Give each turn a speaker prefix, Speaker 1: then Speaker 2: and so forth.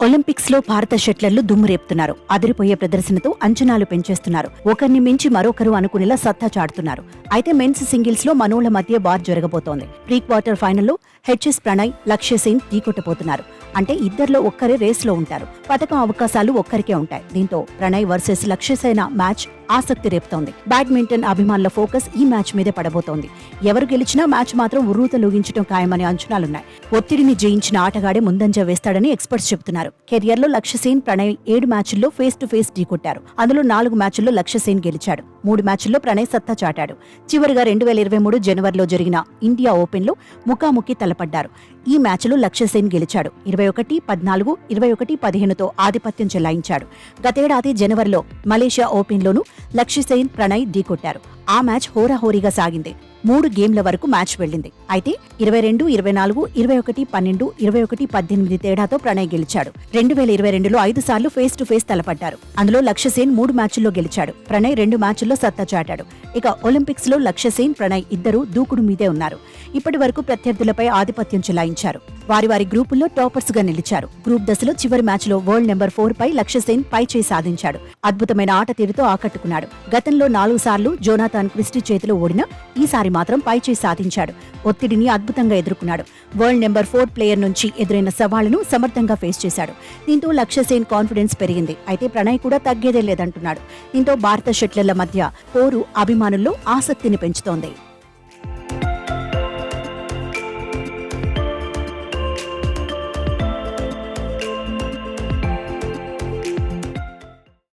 Speaker 1: Olympics లో భారత షట్లర్లు దుమ్ము రేపుతున్నారు. అదిరిపోయే ప్రదర్శనతో అంచనాలు పెంచేస్తున్నారు. ఒకరిని మించి మరొకరు అనుకునేలా సత్తా చాటుతున్నారు. అయితే మెన్స్ సింగిల్స్ లో మనోళ్ల మధ్య వార్ జరగబోతోంది. ప్రీ క్వార్టర్ ఫైనల్లో హెచ్ఎస్ ప్రణయ్, లక్ష్య సేన్ ఢీకొట్టబోతున్నారు. అంటే ఇద్దరిలో ఒక్కరే రేస్ లో ఉంటారు. పథకం అవకాశాలు ఒక్కరికే ఉంటాయి. దీంతో ప్రణయ్ వర్సెస్ లక్ష్య సేన మ్యాచ్ ఆసక్తి రేపుతోంది. బ్యాడ్మింటన్ అభిమానుల ఫోకస్ ఈ మ్యాచ్ మీదే పడబోతోంది. ఎవరు గెలిచినా మ్యాచ్ మాత్రం ఉర్రూతలూగించడం ఖాయమనే అంచనాలున్నాయి. ఒత్తిడిని జయించిన ఆటగాడే ముందంజ వేస్తాడని ఎక్స్పర్ట్స్ చెబుతున్నారు. కెరియర్ లో లక్ష్య సేన్, ప్రణయ్ 7 మ్యాచ్ల్లో ఫేస్ టు ఫేస్ ఢీకొట్టారు. అందులో 4 మ్యాచ్ల్లో లక్ష్య సేన్ గెలిచాడు. 3 మ్యాచ్ల్లో ప్రణయ్ సత్తా చాటాడు. చివరిగా 2023 జనవరిలో జరిగిన ఇండియా ఓపెన్ లో ముఖాముఖి తలపడ్డారు. ఈ మ్యాచ్లో లక్ష్య సేన్ గెలిచాడు. 21-14, 21-15తో ఆధిపత్యం చెలాయించాడు. గతేడాది జనవరిలో మలేషియా ఓపెన్ లోనూ లక్ష్య సేన్, ప్రణయ్ ఢీకొట్టారు. ఆ మ్యాచ్ హోరాహోరీగా సాగింది. 3 గేమ్ల వరకు మ్యాచ్ వెళ్లింది. అయితే 22-24, 21-12, 21-18 తేడాతో ప్రణయ్ గెలిచాడు. 2022లో 5 సార్లు ఫేస్ టు ఫేస్ తలపడ్డారు. అందులో లక్ష్య సేన్ 3 మ్యాచ్ల్లో గెలిచాడు. ప్రణయ్ 2 మ్యాచ్ల్లో సత్తా చాటాడు. ఇక ఒలింపిక్స్ లో లక్ష్య సేన్, ప్రణయ్ ఇద్దరూ దూకుడు మీదే ఉన్నారు. ఇప్పటి వరకు ప్రత్యర్థులపై ఆధిపత్యం చెలాయించారు. వారి గ్రూపుల్లో టాపర్స్ గా నిలిచారు. గ్రూప్ దశలో చివరి మ్యాచ్లో వరల్డ్ నెంబర్ 4 పై లక్ష్య సేన్ పైచేయి సాధించాడు. అద్భుతమైన ఆట తీరుతో ఆకట్టుకున్నాడు. గతంలో 4 సార్లు జోనాథన్ క్రిస్టీ చేతిలో ఓడినా ఈసారి మాత్రం పైచేయి సాధించాడు. ఒత్తిడిని అద్భుతంగా ఎదుర్కొన్నాడు. వరల్డ్ నెంబర్ 4 ప్లేయర్ నుంచి ఎదురైన సవాళ్లను సమర్థంగా ఫేస్ చేశాడు. దీంతో లక్ష్య సేన్ కాన్ఫిడెన్స్ పెరిగింది. అయితే ప్రణయ్ కూడా తగ్గేదే లేదంటున్నాడు. దీంతో భారత షట్లర్ల మధ్య పోరు అభిమానుల్లో ఆసక్తిని పెంచుతోంది.